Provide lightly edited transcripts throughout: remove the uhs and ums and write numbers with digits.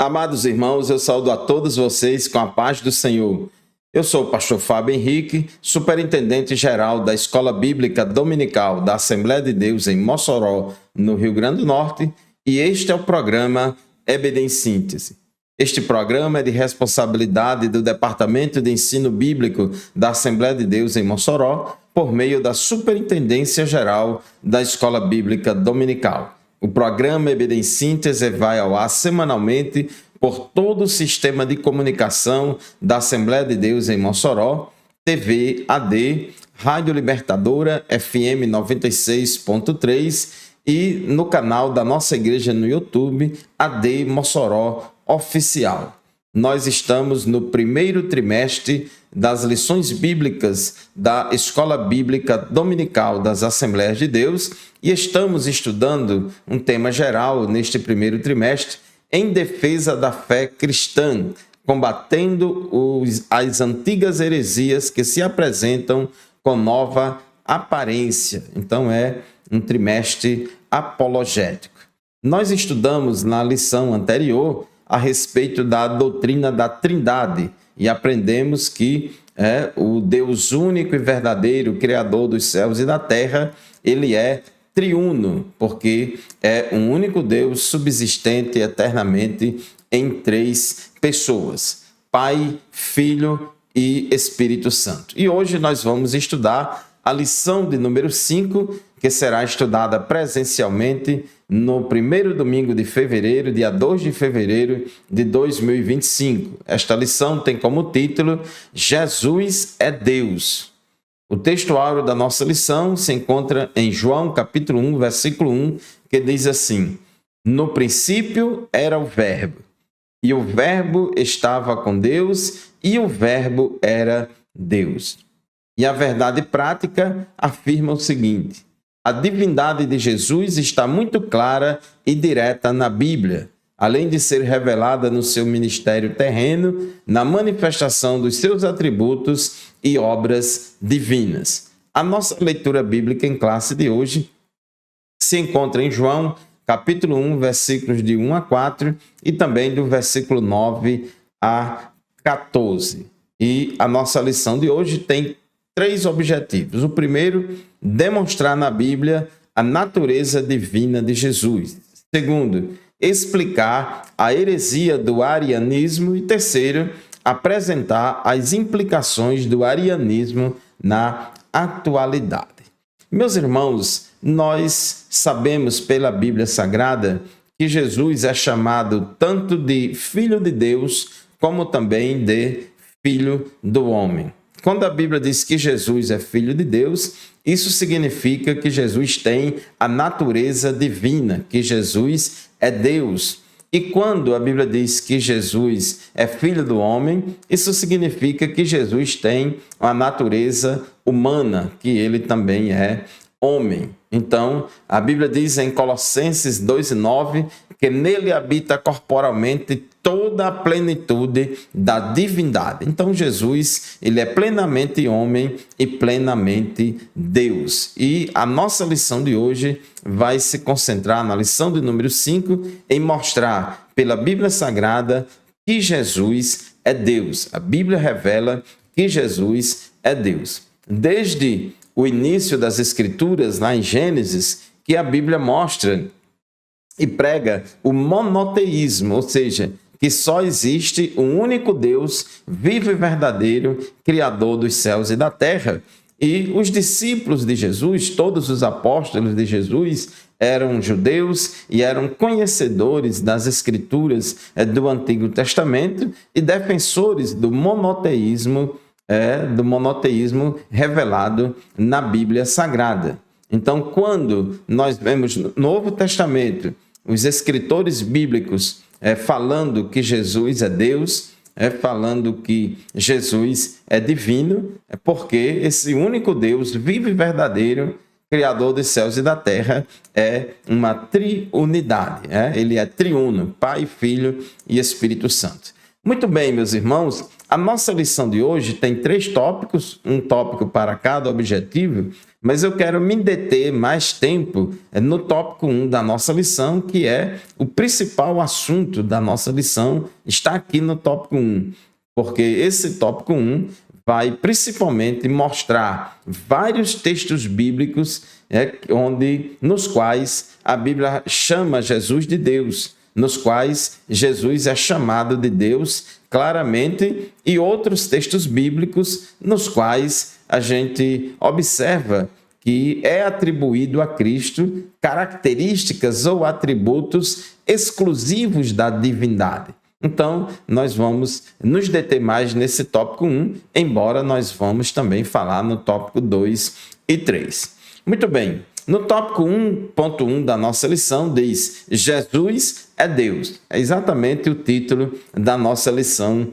Amados irmãos, eu saúdo a todos vocês com a paz do Senhor. Eu sou o pastor Fábio Henrique, superintendente-geral da Escola Bíblica Dominical da Assembleia de Deus em Mossoró, no Rio Grande do Norte, e este é o programa EBD em Síntese. Este programa é de responsabilidade do Departamento de Ensino Bíblico da Assembleia de Deus em Mossoró, por meio da Superintendência-Geral da Escola Bíblica Dominical. O programa EBD em Síntese vai ao ar semanalmente por todo o sistema de comunicação da Assembleia de Deus em Mossoró, TV, AD, Rádio Libertadora, FM 96.3 e no canal da nossa igreja no YouTube, AD Mossoró Oficial. Nós estamos no primeiro trimestre das lições bíblicas da Escola Bíblica Dominical das Assembleias de Deus e estamos estudando um tema geral neste primeiro trimestre em defesa da fé cristã, combatendo as antigas heresias que se apresentam com nova aparência. Então é um trimestre apologético. Nós estudamos na lição anterior a respeito da doutrina da Trindade e aprendemos que o Deus único e verdadeiro, Criador dos céus e da terra, ele é triuno, porque é um único Deus subsistente eternamente em três pessoas, Pai, Filho e Espírito Santo. E hoje nós vamos estudar a lição de número 5, que será estudada presencialmente no primeiro domingo de fevereiro, dia 2 de fevereiro de 2025. Esta lição tem como título Jesus é Deus. O texto áureo da nossa lição se encontra em João capítulo 1, versículo 1, que diz assim: No princípio era o Verbo, e o Verbo estava com Deus, e o Verbo era Deus. E a verdade prática afirma o seguinte: a divindade de Jesus está muito clara e direta na Bíblia, além de ser revelada no seu ministério terreno, na manifestação dos seus atributos e obras divinas. A nossa leitura bíblica em classe de hoje se encontra em João, capítulo 1, versículos de 1 a 4 e também do versículo 9 a 14. E a nossa lição de hoje tem três objetivos. O primeiro, demonstrar na Bíblia a natureza divina de Jesus. Segundo, explicar a heresia do arianismo. E terceiro, apresentar as implicações do arianismo na atualidade. Meus irmãos, nós sabemos pela Bíblia Sagrada que Jesus é chamado tanto de Filho de Deus como também de Filho do Homem. Quando a Bíblia diz que Jesus é Filho de Deus, isso significa que Jesus tem a natureza divina, que Jesus é Deus. E quando a Bíblia diz que Jesus é Filho do Homem, isso significa que Jesus tem a natureza humana, que ele também é homem. Então, a Bíblia diz em Colossenses 2:9 que nele habita corporalmente toda a plenitude da divindade. Então, Jesus, ele é plenamente homem e plenamente Deus. E a nossa lição de hoje vai se concentrar na lição de número 5 em mostrar pela Bíblia Sagrada que Jesus é Deus. A Bíblia revela que Jesus é Deus. Desde o início das Escrituras, lá em Gênesis, que a Bíblia mostra e prega o monoteísmo, ou seja, que só existe um único Deus, vivo e verdadeiro, Criador dos céus e da terra. E os discípulos de Jesus, todos os apóstolos de Jesus, eram judeus e eram conhecedores das Escrituras do Antigo Testamento e defensores do monoteísmo revelado na Bíblia Sagrada. Então, quando nós vemos no Novo Testamento os escritores bíblicos falando que Jesus é Deus, falando que Jesus é divino, é porque esse único Deus, vivo e verdadeiro, Criador dos céus e da terra, é uma triunidade. Ele é triuno, Pai, Filho e Espírito Santo. Muito bem, meus irmãos, a nossa lição de hoje tem 3 tópicos, um tópico para cada objetivo, mas eu quero me deter mais tempo no tópico 1 da nossa lição, que é o principal assunto da nossa lição, está aqui no tópico 1, porque esse tópico 1 vai principalmente mostrar vários textos bíblicos nos quais a Bíblia chama Jesus de Deus, nos quais Jesus é chamado de Deus claramente, e outros textos bíblicos nos quais a gente observa que é atribuído a Cristo características ou atributos exclusivos da divindade. Então, nós vamos nos deter mais nesse tópico 1, embora nós vamos também falar no tópico 2 e 3. Muito bem, no tópico 1.1 da nossa lição diz: Jesus é Deus. É exatamente o título da nossa lição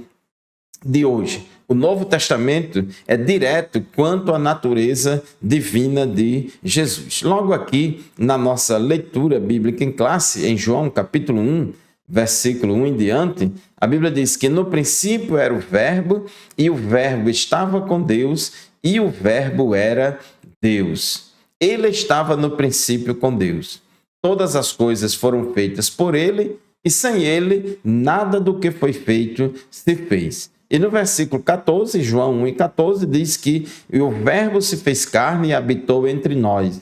de hoje. O Novo Testamento é direto quanto à natureza divina de Jesus. Logo aqui, na nossa leitura bíblica em classe, em João capítulo 1, versículo 1 em diante, a Bíblia diz que no princípio era o Verbo, e o Verbo estava com Deus, e o Verbo era Deus. Ele estava no princípio com Deus. Todas as coisas foram feitas por ele, e sem ele, nada do que foi feito se fez. E no versículo 14, João 1 e 14, diz que o Verbo se fez carne e habitou entre nós,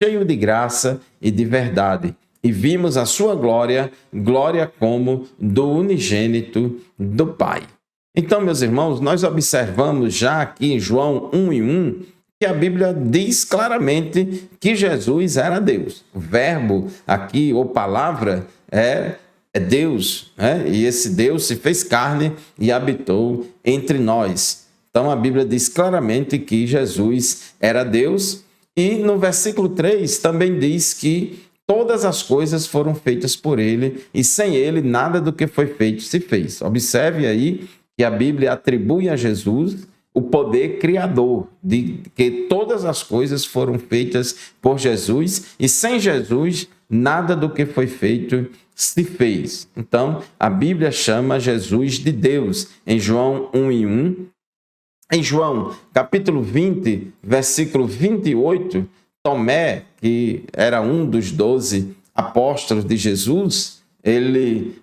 cheio de graça e de verdade. E vimos a sua glória, glória como do unigênito do Pai. Então, meus irmãos, nós observamos já aqui em João 1 e 1, que a Bíblia diz claramente que Jesus era Deus. O verbo aqui, ou palavra, é Deus, né? E esse Deus se fez carne e habitou entre nós. Então, a Bíblia diz claramente que Jesus era Deus. E no versículo 3 também diz que todas as coisas foram feitas por ele, e sem ele nada do que foi feito se fez. Observe aí que a Bíblia atribui a Jesus o poder criador, de que todas as coisas foram feitas por Jesus, e sem Jesus nada do que foi feito se fez. Então, a Bíblia chama Jesus de Deus, em João 1 e 1. Em João, capítulo 20, versículo 28, Tomé, que era um dos 12 apóstolos de Jesus, ele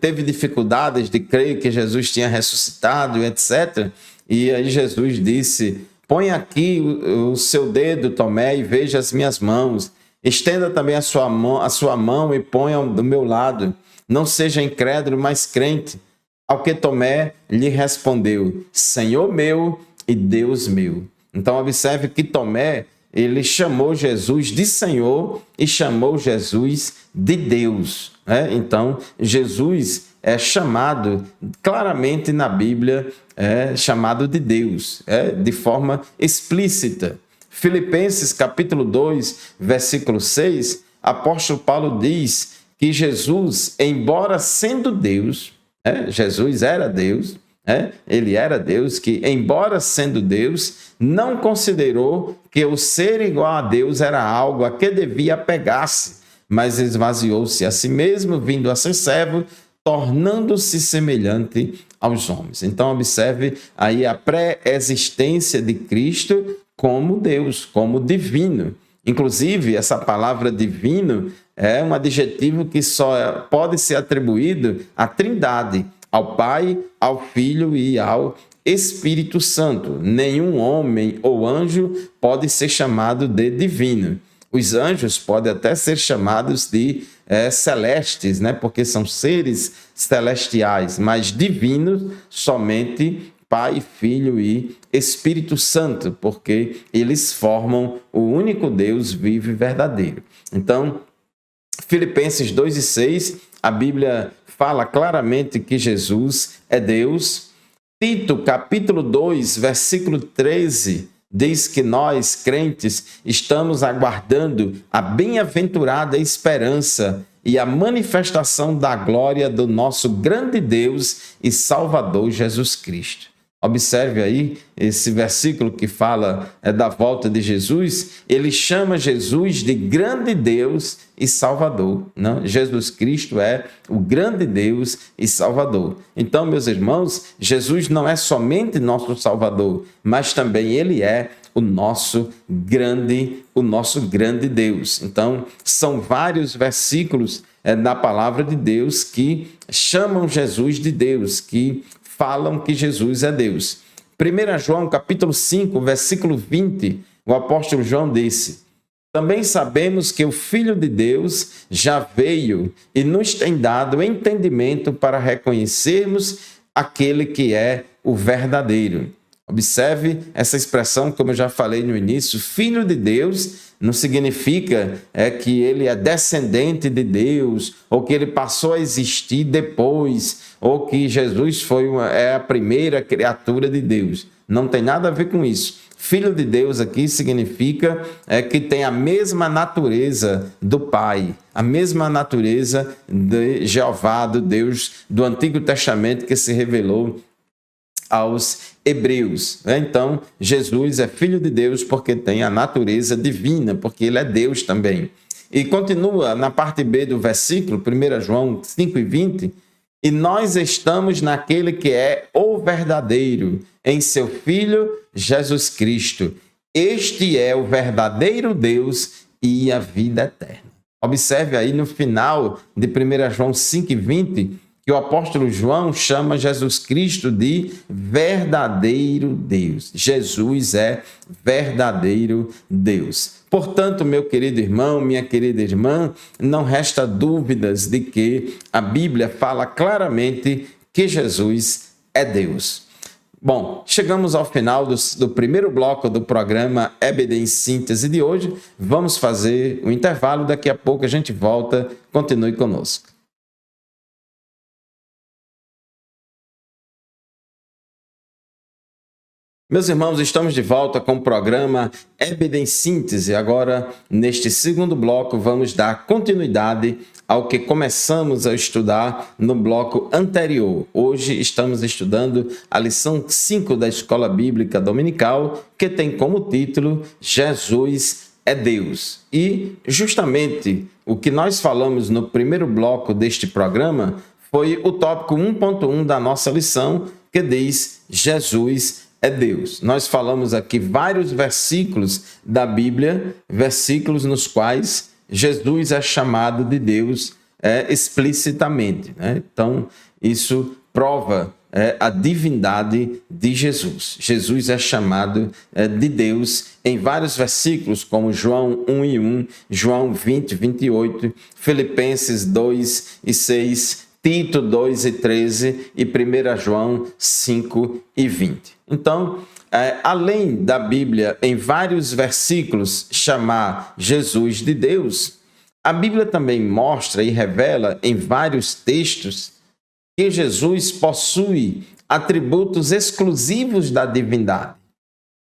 teve dificuldades de crer que Jesus tinha ressuscitado, etc. E aí Jesus disse: põe aqui o seu dedo, Tomé, e veja as minhas mãos. Estenda também a sua mão e ponha do meu lado. Não seja incrédulo, mas crente. Ao que Tomé lhe respondeu: Senhor meu e Deus meu. Então observe que Tomé, ele chamou Jesus de Senhor e chamou Jesus de Deus. Então, Jesus é chamado claramente na Bíblia, chamado de Deus, de forma explícita. Filipenses capítulo 2, versículo 6, apóstolo Paulo diz que Jesus, embora sendo Deus, Jesus era Deus, ele era Deus, que embora sendo Deus, não considerou que o ser igual a Deus era algo a que devia apegar-se, mas esvaziou-se a si mesmo, vindo a ser servo, tornando-se semelhante aos homens. Então observe aí a pré-existência de Cristo como Deus, como divino. Inclusive, essa palavra divino é um adjetivo que só pode ser atribuído à Trindade, ao Pai, ao Filho e ao Espírito Santo. Nenhum homem ou anjo pode ser chamado de divino. Os anjos podem até ser chamados de celestes, porque são seres celestiais, mas divinos somente Pai, Filho e Espírito Santo, porque eles formam o único Deus vivo e verdadeiro. Então, Filipenses 2 e 6, a Bíblia fala claramente que Jesus é Deus. Tito, capítulo 2, versículo 13, diz que nós, crentes, estamos aguardando a bem-aventurada esperança e a manifestação da glória do nosso grande Deus e Salvador Jesus Cristo. Observe aí esse versículo que fala da volta de Jesus. Ele chama Jesus de grande Deus e Salvador. Não? Jesus Cristo é o grande Deus e Salvador. Então, meus irmãos, Jesus não é somente nosso Salvador, mas também Ele é o nosso grande Deus. Então, são vários versículos na palavra de Deus que chamam Jesus de Deus, que falam que Jesus é Deus. 1 João, capítulo 5, versículo 20, o apóstolo João disse: também sabemos que o Filho de Deus já veio e nos tem dado entendimento para reconhecermos aquele que é o verdadeiro. Observe essa expressão, como eu já falei no início, Filho de Deus não significa que ele é descendente de Deus, ou que ele passou a existir depois, ou que Jesus é a primeira criatura de Deus. Não tem nada a ver com isso. Filho de Deus aqui significa que tem a mesma natureza do Pai, a mesma natureza de Jeová, do Deus do Antigo Testamento que se revelou aos hebreus. Então, Jesus é Filho de Deus porque tem a natureza divina, porque ele é Deus também. E continua na parte B do versículo, 1 João 5:20, e nós estamos naquele que é o verdadeiro, em seu Filho Jesus Cristo. Este é o verdadeiro Deus e a vida eterna. Observe aí no final de 1 João 5:20, que o apóstolo João chama Jesus Cristo de verdadeiro Deus. Jesus é verdadeiro Deus. Portanto, meu querido irmão, minha querida irmã, não resta dúvidas de que a Bíblia fala claramente que Jesus é Deus. Bom, chegamos ao final do primeiro bloco do programa EBD em Síntese de hoje. Vamos fazer um intervalo, daqui a pouco a gente volta. Continue conosco. Meus irmãos, estamos de volta com o programa EBD em Síntese. Agora, neste segundo bloco, vamos dar continuidade ao que começamos a estudar no bloco anterior. Hoje estamos estudando a lição 5 da Escola Bíblica Dominical, que tem como título Jesus é Deus. E, justamente, o que nós falamos no primeiro bloco deste programa foi o tópico 1.1 da nossa lição, que diz Jesus é Deus. Nós falamos aqui vários versículos da Bíblia, versículos nos quais Jesus é chamado de Deus explicitamente. Né? Então, isso prova a divindade de Jesus. Jesus é chamado de Deus em vários versículos, como João 1:1, João 20:28, Filipenses 2:6, Tito 2:13 e 1 João 5:20. Então, além da Bíblia, em vários versículos, chamar Jesus de Deus, a Bíblia também mostra e revela em vários textos que Jesus possui atributos exclusivos da divindade.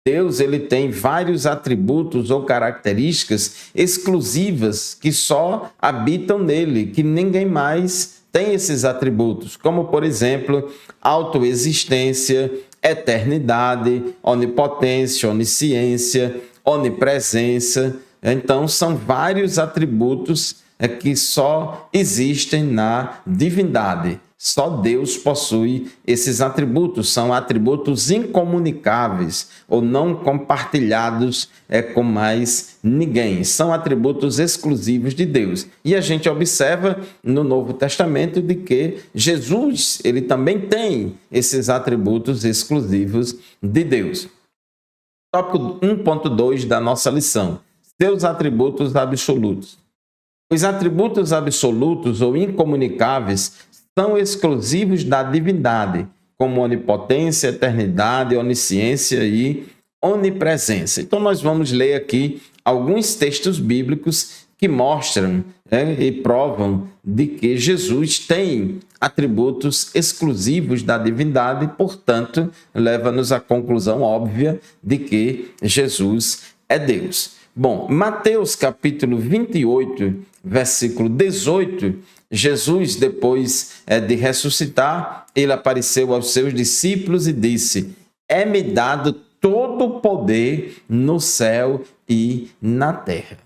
Deus ele tem vários atributos ou características exclusivas que só habitam nele, que ninguém mais tem esses atributos, como, por exemplo, autoexistência, eternidade, onipotência, onisciência, onipresença. Então, são vários atributos que só existem na divindade. Só Deus possui esses atributos, são atributos incomunicáveis ou não compartilhados com mais ninguém. São atributos exclusivos de Deus. E a gente observa no Novo Testamento de que Jesus, ele também tem esses atributos exclusivos de Deus. Tópico 1.2 da nossa lição: seus atributos absolutos. Os atributos absolutos ou incomunicáveis são exclusivos da divindade, como onipotência, eternidade, onisciência e onipresença. Então, nós vamos ler aqui alguns textos bíblicos que mostram e provam de que Jesus tem atributos exclusivos da divindade, portanto, leva-nos à conclusão óbvia de que Jesus é Deus. Bom, Mateus capítulo 28, versículo 18, Jesus, depois de ressuscitar, ele apareceu aos seus discípulos e disse: é-me dado todo o poder no céu e na terra.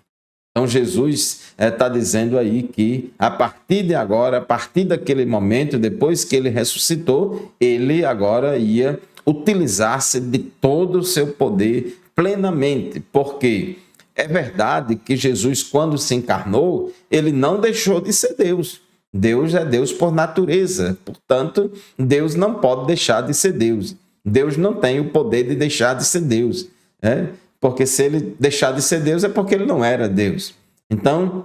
Então Jesus está dizendo aí que a partir de agora, a partir daquele momento, depois que ele ressuscitou, ele agora ia utilizar-se de todo o seu poder plenamente. Porque é verdade que Jesus, quando se encarnou, ele não deixou de ser Deus. Deus é Deus por natureza, portanto, Deus não pode deixar de ser Deus. Deus não tem o poder de deixar de ser Deus, né? Porque se ele deixar de ser Deus é porque ele não era Deus. Então,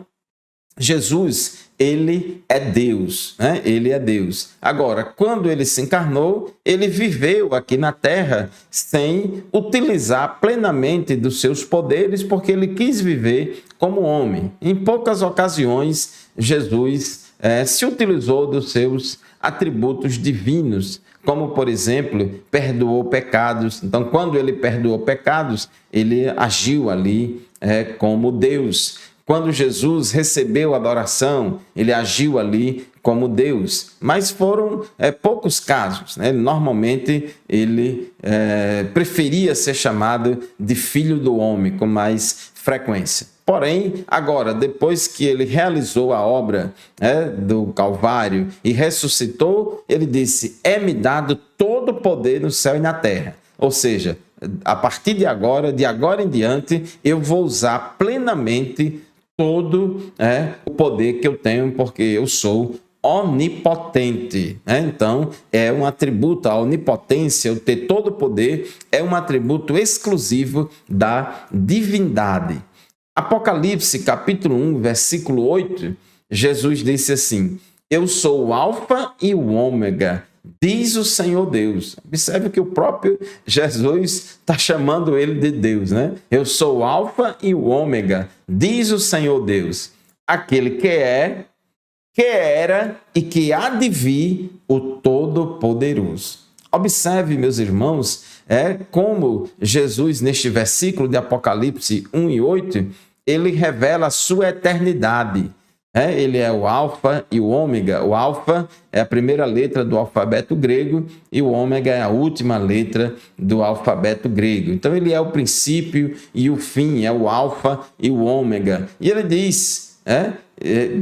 Jesus, ele é Deus, né? Ele é Deus. Agora, quando ele se encarnou, ele viveu aqui na terra sem utilizar plenamente dos seus poderes, porque ele quis viver como homem. Em poucas ocasiões, Jesus se utilizou dos seus atributos divinos, como, por exemplo, perdoou pecados. Então, quando ele perdoou pecados, ele agiu ali como Deus. Quando Jesus recebeu adoração, ele agiu ali como Deus. Mas foram poucos casos, né? Normalmente, ele preferia ser chamado de Filho do Homem com mais frequência. Porém, agora, depois que ele realizou a obra do Calvário e ressuscitou, ele disse: é-me dado todo o poder no céu e na terra. Ou seja, a partir de agora em diante, eu vou usar plenamente todo o poder que eu tenho, porque eu sou onipotente. Então, é um atributo, a onipotência, o ter todo o poder, é um atributo exclusivo da divindade. Apocalipse, capítulo 1, versículo 8, Jesus disse assim: eu sou o alfa e o ômega, diz o Senhor Deus. Observe que o próprio Jesus está chamando ele de Deus, né? Eu sou o alfa e o ômega, diz o Senhor Deus, aquele que é, que era e que há de vir, o Todo-Poderoso. Observe, meus irmãos, como Jesus, neste versículo de Apocalipse 1 e 8, ele revela a sua eternidade. Ele é o alfa e o ômega. O alfa é a primeira letra do alfabeto grego e o ômega é a última letra do alfabeto grego. Então, ele é o princípio e o fim, é o alfa e o ômega. E ele diz,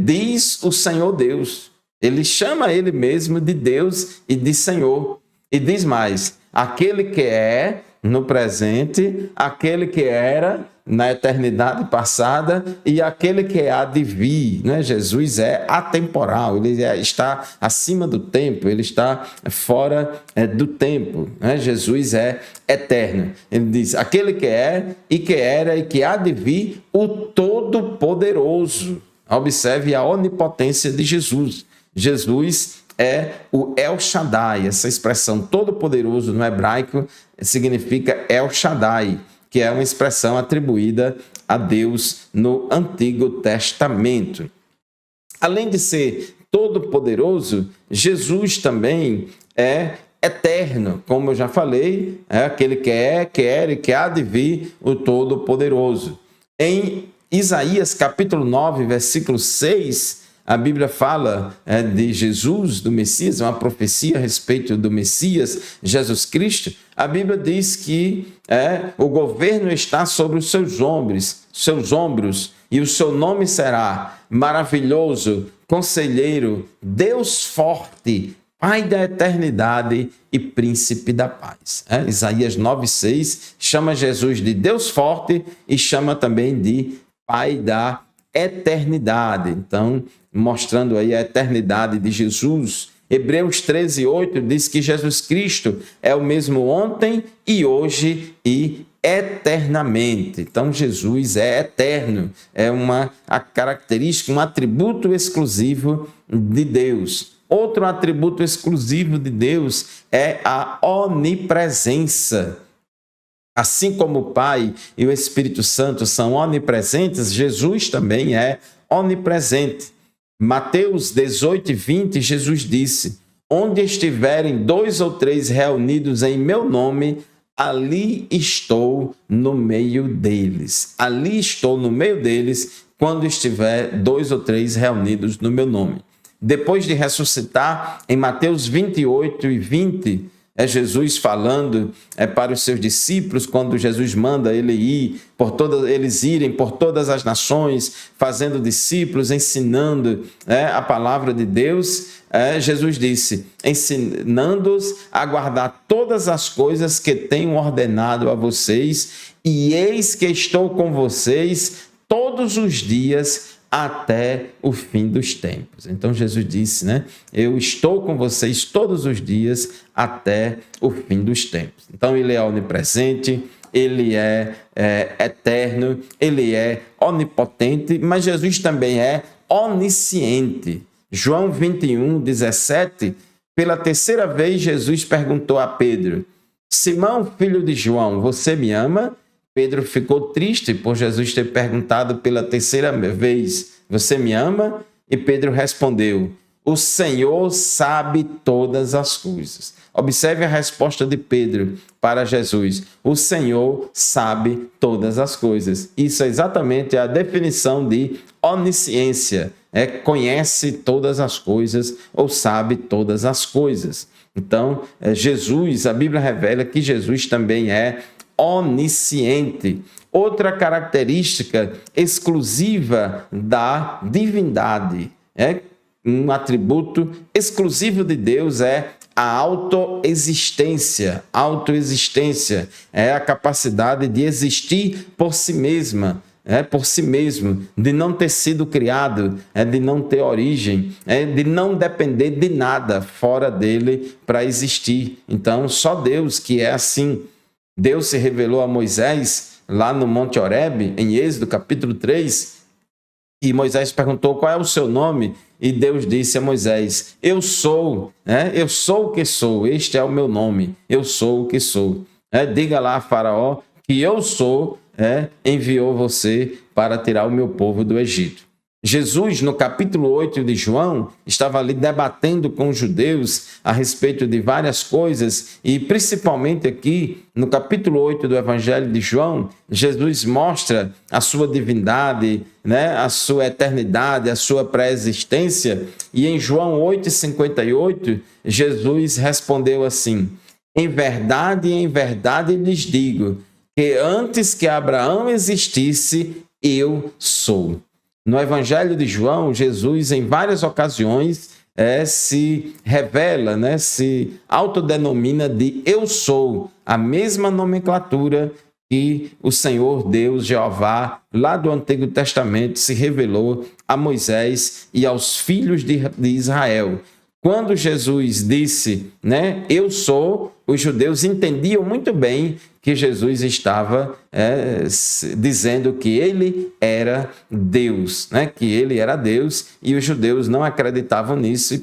diz o Senhor Deus. Ele chama ele mesmo de Deus e de Senhor. E diz mais: aquele que é no presente, aquele que era na eternidade passada e aquele que há de vir, né? Jesus é atemporal, ele está acima do tempo, ele está fora do tempo, né? Jesus é eterno. Ele diz: aquele que é e que era e que há de vir, o Todo-Poderoso. Observe a onipotência de Jesus. Jesus é o El Shaddai. Essa expressão todo-poderoso no hebraico significa El Shaddai, que é uma expressão atribuída a Deus no Antigo Testamento. Além de ser todo-poderoso, Jesus também é eterno, como eu já falei, é aquele que é, que era e que há de vir, o Todo-Poderoso. Em Isaías capítulo 9, versículo 6, a Bíblia fala de Jesus, do Messias, uma profecia a respeito do Messias, Jesus Cristo. A Bíblia diz que o governo está sobre os seus ombros, e o seu nome será Maravilhoso, Conselheiro, Deus Forte, Pai da Eternidade e Príncipe da Paz. Isaías 9,6 chama Jesus de Deus Forte e chama também de Pai da Eternidade. Então, mostrando aí a eternidade de Jesus. Hebreus 13:8 diz que Jesus Cristo é o mesmo ontem e hoje e eternamente. Então, Jesus é eterno, é uma característica, um atributo exclusivo de Deus. Outro atributo exclusivo de Deus é a onipresença. Assim como o Pai e o Espírito Santo são onipresentes, Jesus também é onipresente. Mateus 18:20, Jesus disse: onde estiverem 2 ou 3 reunidos em meu nome, ali estou no meio deles. Ali estou no meio deles quando estiver 2 ou 3 reunidos no meu nome. depois de ressuscitar, em Mateus 28:20, é Jesus falando para os seus discípulos, quando Jesus manda eles irem por todas as nações, fazendo discípulos, ensinando a palavra de Deus. Jesus disse, ensinando-os a guardar todas as coisas que tenho ordenado a vocês, e eis que estou com vocês todos os dias até o fim dos tempos. Então Jesus disse, eu estou com vocês todos os dias até o fim dos tempos. Então ele é onipresente, ele é eterno, ele é onipotente, mas Jesus também é onisciente. João 21:17, pela terceira vez Jesus perguntou a Pedro, Simão, filho de João, você me ama? Pedro ficou triste por Jesus ter perguntado pela terceira vez, você me ama? E Pedro respondeu, o Senhor sabe todas as coisas. Observe a resposta de Pedro para Jesus, o Senhor sabe todas as coisas. Isso é exatamente a definição de onisciência, conhece todas as coisas ou sabe todas as coisas. Então, Jesus, a Bíblia revela que Jesus também é onisciente. Outra característica exclusiva da divindade, um atributo exclusivo de Deus é a autoexistência. Autoexistência é a capacidade de existir por si mesma, por si mesmo, de não ter sido criado, de não ter origem, de não depender de nada fora dele para existir. Então, só Deus que é assim. Deus se revelou a Moisés lá no Monte Horebe, em Êxodo capítulo 3, e Moisés perguntou qual é o seu nome, e Deus disse a Moisés, eu sou o que sou, este é o meu nome, eu sou o que sou. Diga lá a Faraó que eu sou, enviou você para tirar o meu povo do Egito. Jesus, no capítulo 8 de João, estava ali debatendo com os judeus a respeito de várias coisas e principalmente aqui no capítulo 8 do Evangelho de João, Jesus mostra a sua divindade, a sua eternidade, a sua pré-existência, e em João 8:58, Jesus respondeu assim, em verdade lhes digo, que antes que Abraão existisse, eu sou. No Evangelho de João, Jesus, em várias ocasiões, se revela, se autodenomina de eu sou, a mesma nomenclatura que o Senhor Deus, Jeová, lá do Antigo Testamento, se revelou a Moisés e aos filhos de Israel. Quando Jesus disse, eu sou, os judeus entendiam muito bem que Jesus estava dizendo que ele era Deus, que ele era Deus, e os judeus não acreditavam nisso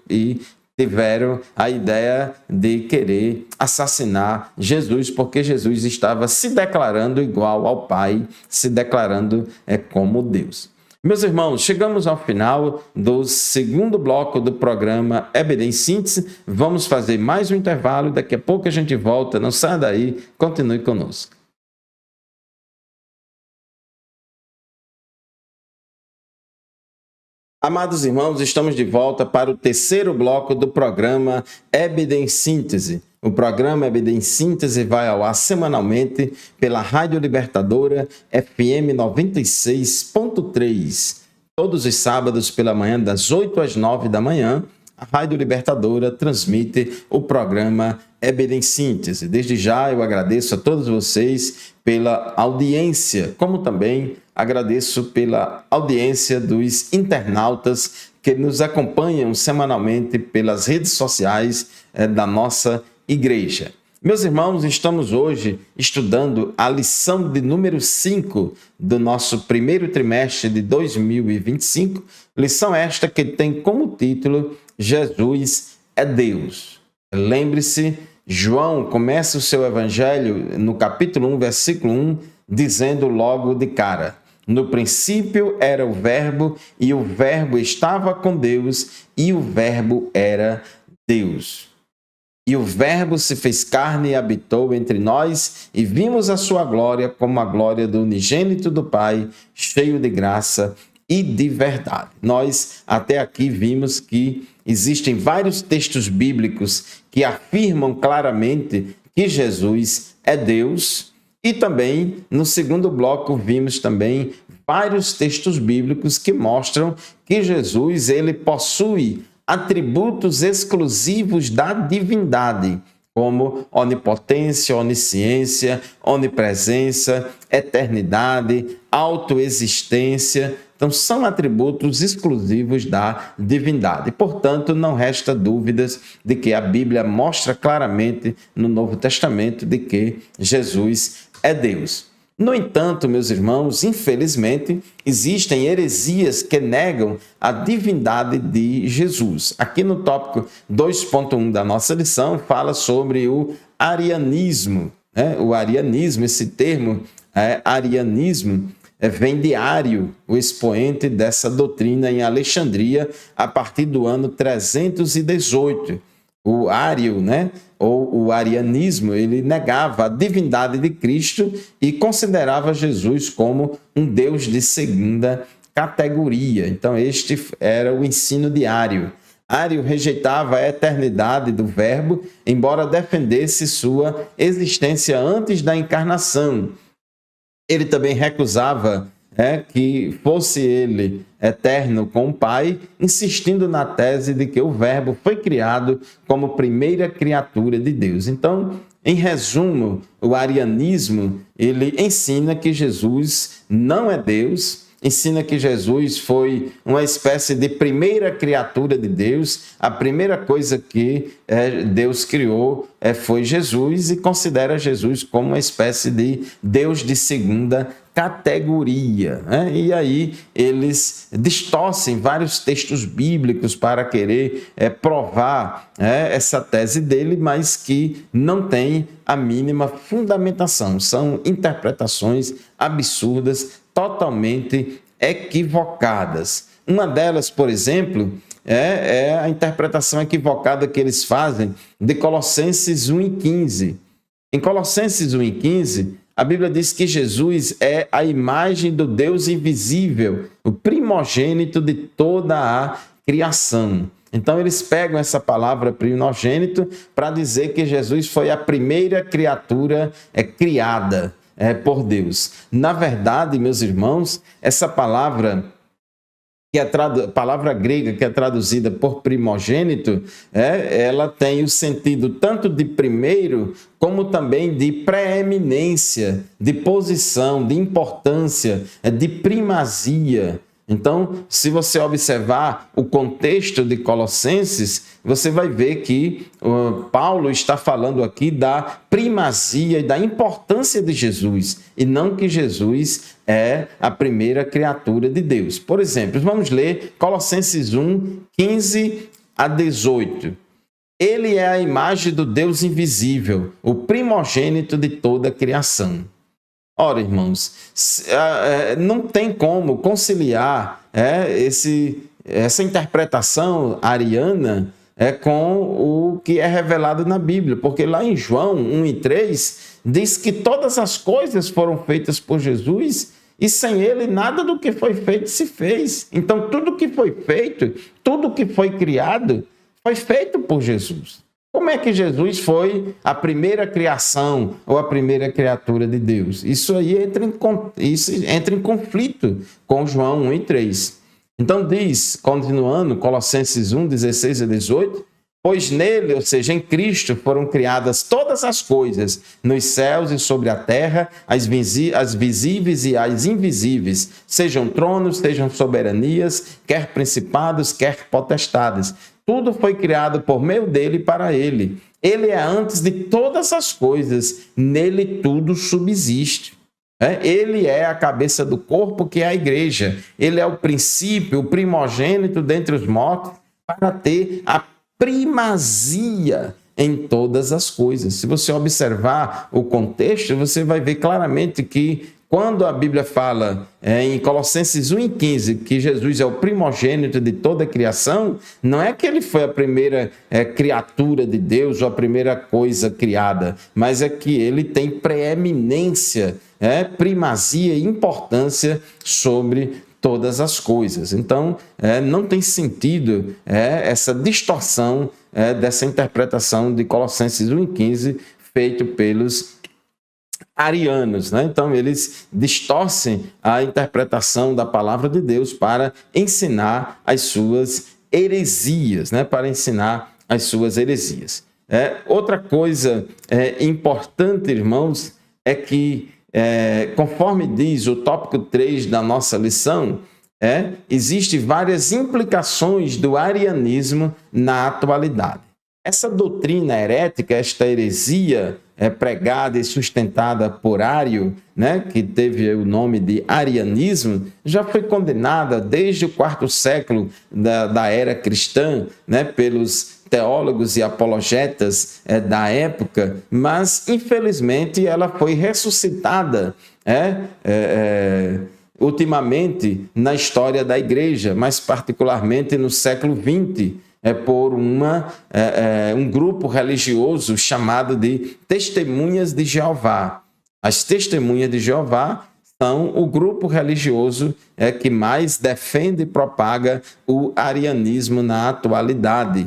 e tiveram a ideia de querer assassinar Jesus, porque Jesus estava se declarando igual ao Pai, se declarando como Deus. Meus irmãos, chegamos ao final do segundo bloco do programa EBD em Síntese. Vamos fazer mais um intervalo, daqui a pouco a gente volta. Não saia daí, continue conosco. Amados irmãos, estamos de volta para o terceiro bloco do programa EBD em Síntese. O programa EBD em Síntese vai ao ar semanalmente pela Rádio Libertadora FM 96.3. Todos os sábados pela manhã, das 8 às 9 da manhã, a Rádio Libertadora transmite o programa EBD em Síntese. Desde já eu agradeço a todos vocês pela audiência, como também agradeço pela audiência dos internautas que nos acompanham semanalmente pelas redes sociais da nossa igreja. Meus irmãos, estamos hoje estudando a lição de número 5 do nosso primeiro trimestre de 2025, lição esta que tem como título Jesus é Deus. Lembre-se, João começa o seu evangelho no capítulo 1, versículo 1, dizendo logo de cara, no princípio era o verbo, e o verbo estava com Deus, e o verbo era Deus. E o verbo se fez carne e habitou entre nós, e vimos a sua glória como a glória do unigênito do Pai, cheio de graça e de verdade. Nós até aqui vimos que existem vários textos bíblicos que afirmam claramente que Jesus é Deus, e também no segundo bloco vimos também vários textos bíblicos que mostram que Jesus ele possui atributos exclusivos da divindade, como onipotência, onisciência, onipresença, eternidade, autoexistência. Então, são atributos exclusivos da divindade. Portanto, não resta dúvidas de que a Bíblia mostra claramente no Novo Testamento de que Jesus é Deus. No entanto, meus irmãos, infelizmente, existem heresias que negam a divindade de Jesus. Aqui no tópico 2.1 da nossa lição, fala sobre o arianismo. O arianismo, esse termo, arianismo, vem de Ário, o expoente dessa doutrina em Alexandria, a partir do ano 318. O Ário, ou o arianismo, ele negava a divindade de Cristo e considerava Jesus como um Deus de segunda categoria. Então, este era o ensino de Ário. Ário rejeitava a eternidade do Verbo, embora defendesse sua existência antes da encarnação. Ele também recusava que fosse ele eterno com o Pai, insistindo na tese de que o Verbo foi criado como primeira criatura de Deus. Então, em resumo, o arianismo, ele ensina que Jesus não é Deus, ensina que Jesus foi uma espécie de primeira criatura de Deus, a primeira coisa que Deus criou foi Jesus, e considera Jesus como uma espécie de Deus de segunda categoria. E aí eles distorcem vários textos bíblicos para querer provar essa tese dele, mas que não tem a mínima fundamentação. São interpretações absurdas, totalmente equivocadas. Uma delas, por exemplo, é a interpretação equivocada que eles fazem de Colossenses 1:15. Em Colossenses 1:15, a Bíblia diz que Jesus é a imagem do Deus invisível, o primogênito de toda a criação. Então, eles pegam essa palavra primogênito para dizer que Jesus foi a primeira criatura criada por Deus. Na verdade, meus irmãos, essa palavra, palavra grega que é traduzida por primogênito, ela tem o sentido tanto de primeiro, como também de preeminência, de posição, de importância, de primazia. Então, se você observar o contexto de Colossenses, você vai ver que Paulo está falando aqui da primazia e da importância de Jesus, e não que Jesus é a primeira criatura de Deus. Por exemplo, vamos ler Colossenses 1:15-18. Ele é a imagem do Deus invisível, o primogênito de toda a criação. Ora, irmãos, não tem como conciliar essa interpretação ariana com o que é revelado na Bíblia, porque lá em João 1:3 diz que todas as coisas foram feitas por Jesus e sem ele nada do que foi feito se fez. Então, tudo que foi feito, tudo que foi criado, foi feito por Jesus. Como é que Jesus foi a primeira criação ou a primeira criatura de Deus? Isso aí entra em conflito com João 1:3. Então diz, continuando, Colossenses 1:16-18, pois nele, ou seja, em Cristo, foram criadas todas as coisas, nos céus e sobre a terra, as visíveis e as invisíveis, sejam tronos, sejam soberanias, quer principados, quer potestades. Tudo foi criado por meio dele e para ele. Ele é antes de todas as coisas, nele tudo subsiste. Ele é a cabeça do corpo, que é a igreja. Ele é o princípio, o primogênito dentre os mortos, para ter a primazia em todas as coisas. Se você observar o contexto, você vai ver claramente que quando a Bíblia fala em Colossenses 1:15 que Jesus é o primogênito de toda a criação, não é que ele foi a primeira criatura de Deus ou a primeira coisa criada, mas é que ele tem preeminência, primazia e importância sobre todas as coisas. Então, não tem sentido essa distorção dessa interpretação de Colossenses 1,15 feito pelos arianos, né? Então, eles distorcem a interpretação da palavra de Deus para ensinar as suas heresias, né? Para ensinar as suas heresias. Outra coisa importante, irmãos, é que, conforme diz o tópico 3 da nossa lição, existem várias implicações do arianismo na atualidade. Essa doutrina herética, esta heresia pregada e sustentada por Ario, né, que teve o nome de arianismo, já foi condenada desde o quarto século da era cristã, né, pelos teólogos e apologetas da época, mas, infelizmente, ela foi ressuscitada ultimamente na história da igreja, mais particularmente no século XX, por um grupo religioso chamado de Testemunhas de Jeová. As Testemunhas de Jeová são o grupo religioso que mais defende e propaga o arianismo na atualidade,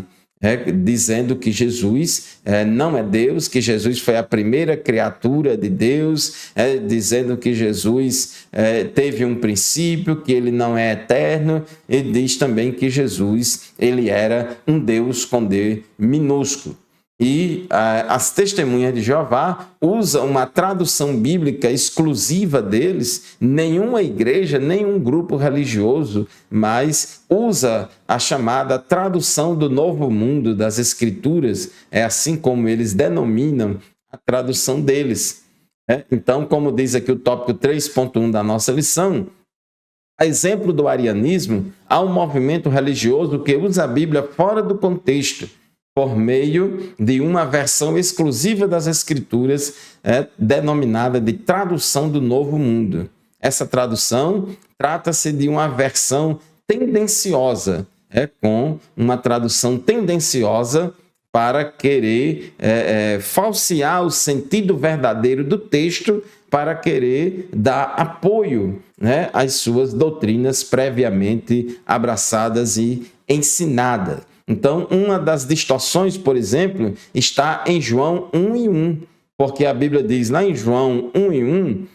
dizendo que Jesus não é Deus, que Jesus foi a primeira criatura de Deus, dizendo que Jesus teve um princípio, que ele não é eterno, e diz também que Jesus ele era um Deus com D minúsculo. E as Testemunhas de Jeová usam uma tradução bíblica exclusiva deles. Nenhuma igreja, nenhum grupo religioso, mas usa a chamada tradução do Novo Mundo das Escrituras. É assim como eles denominam a tradução deles. Então, como diz aqui o tópico 3.1 da nossa lição, a exemplo do arianismo, há um movimento religioso que usa a Bíblia fora do contexto, por meio de uma versão exclusiva das Escrituras, denominada de tradução do Novo Mundo. Essa tradução trata-se de uma versão tendenciosa, com uma tradução tendenciosa para querer falsear o sentido verdadeiro do texto, para querer dar apoio, às suas doutrinas previamente abraçadas e ensinadas. Então, uma das distorções, por exemplo, está em João 1:1, porque a Bíblia diz lá em João 1:1,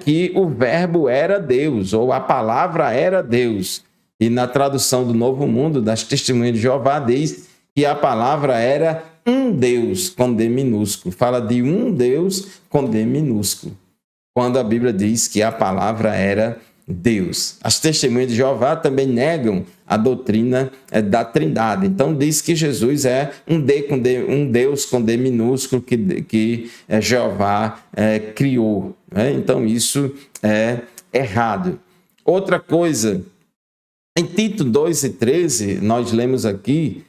que o verbo era Deus, ou a palavra era Deus. E na tradução do Novo Mundo, das Testemunhas de Jeová, diz que a palavra era um Deus com D minúsculo. Fala de um Deus com D minúsculo, quando a Bíblia diz que a palavra era Deus. As Testemunhas de Jeová também negam a doutrina da Trindade. Então diz que Jesus é um Deus com D minúsculo que Jeová criou. Então isso é errado. Outra coisa, em Tito 2:13, nós lemos aqui,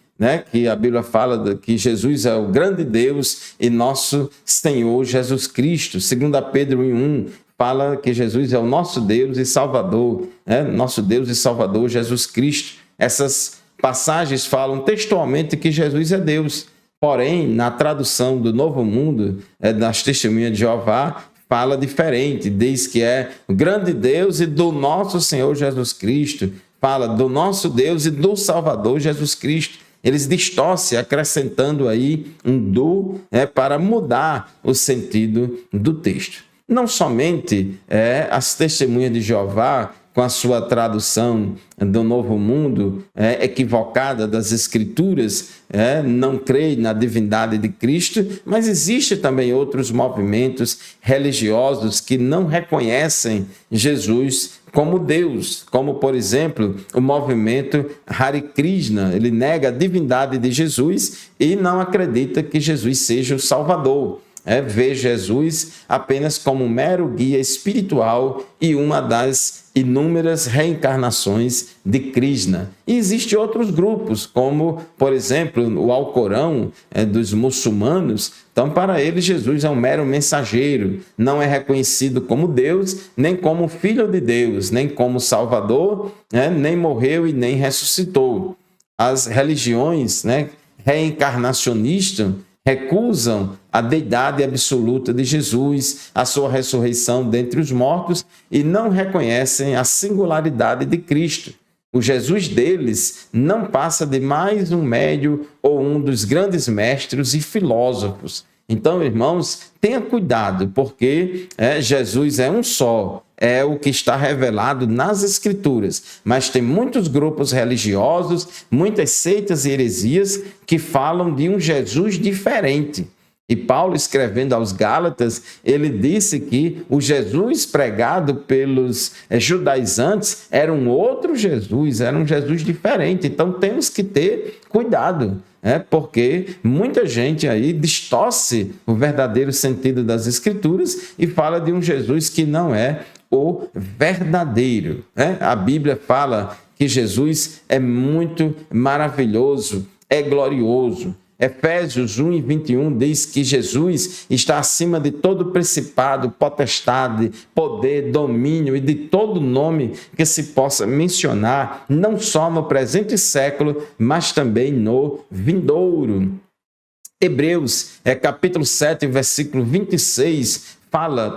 que a Bíblia fala que Jesus é o grande Deus e nosso Senhor Jesus Cristo. 2 Pedro 1:1 fala que Jesus é o nosso Deus e Salvador, nosso Deus e Salvador Jesus Cristo. Essas passagens falam textualmente que Jesus é Deus. Porém, na tradução do Novo Mundo, das Testemunhas de Jeová, fala diferente. Diz que é o grande Deus e do nosso Senhor Jesus Cristo. Fala do nosso Deus e do Salvador Jesus Cristo. Eles distorcem, acrescentando aí um do, para mudar o sentido do texto. Não somente as Testemunhas de Jeová, com a sua tradução do Novo Mundo equivocada das Escrituras, não creem na divindade de Cristo, mas existem também outros movimentos religiosos que não reconhecem Jesus como Deus, como, por exemplo, o movimento Hare Krishna. Ele nega a divindade de Jesus e não acredita que Jesus seja o Salvador. Vê Jesus apenas como um mero guia espiritual e uma das inúmeras reencarnações de Krishna. E existem outros grupos, como, por exemplo, o Alcorão dos muçulmanos. Então, para eles, Jesus é um mero mensageiro, não é reconhecido como Deus, nem como Filho de Deus, nem como Salvador, nem morreu e nem ressuscitou. As religiões reencarnacionistas recusam a deidade absoluta de Jesus, a sua ressurreição dentre os mortos e não reconhecem a singularidade de Cristo. O Jesus deles não passa de mais um médio ou um dos grandes mestres e filósofos. Então, irmãos, tenha cuidado, porque Jesus é um só, é o que está revelado nas Escrituras. Mas tem muitos grupos religiosos, muitas seitas e heresias que falam de um Jesus diferente. E Paulo, escrevendo aos Gálatas, ele disse que o Jesus pregado pelos judaizantes era um outro Jesus, era um Jesus diferente. Então temos que ter cuidado, porque muita gente aí distorce o verdadeiro sentido das Escrituras e fala de um Jesus que não é o verdadeiro. A Bíblia fala que Jesus é muito maravilhoso, é glorioso. Efésios 1:21 diz que Jesus está acima de todo principado, potestade, poder, domínio e de todo nome que se possa mencionar, não só no presente século, mas também no vindouro. Hebreus, capítulo 7, versículo 26,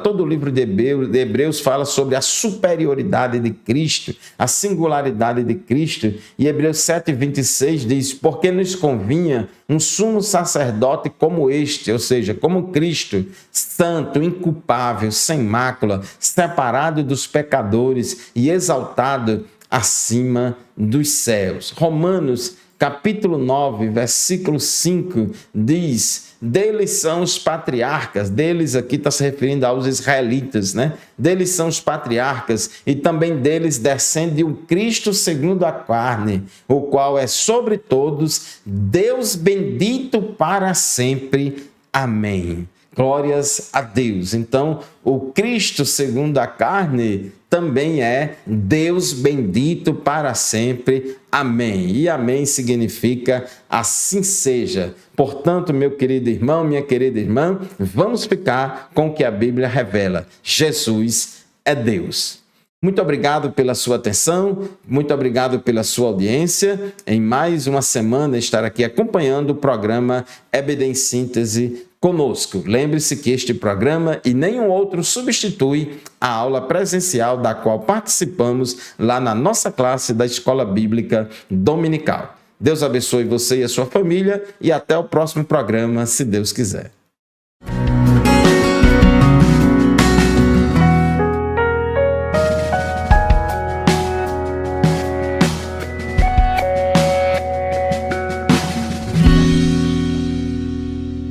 todo o livro de Hebreus fala sobre a superioridade de Cristo, a singularidade de Cristo. E Hebreus 7:26 diz: porque nos convinha um sumo sacerdote como este, ou seja, como Cristo, santo, inculpável, sem mácula, separado dos pecadores e exaltado acima dos céus. Romanos capítulo 9, versículo 5 diz: deles são os patriarcas, deles aqui está se referindo aos israelitas, Deles são os patriarcas e também deles descende o Cristo segundo a carne, o qual é sobre todos, Deus bendito para sempre. Amém. Glórias a Deus. Então, o Cristo segundo a carne também é Deus bendito para sempre. Amém. E amém significa assim seja. Portanto, meu querido irmão, minha querida irmã, vamos ficar com o que a Bíblia revela. Jesus é Deus. Muito obrigado pela sua atenção, muito obrigado pela sua audiência. Em mais uma semana estar aqui acompanhando o programa EBD em Síntese conosco. Lembre-se que este programa e nenhum outro substitui a aula presencial da qual participamos lá na nossa classe da Escola Bíblica Dominical. Deus abençoe você e a sua família e até o próximo programa, se Deus quiser.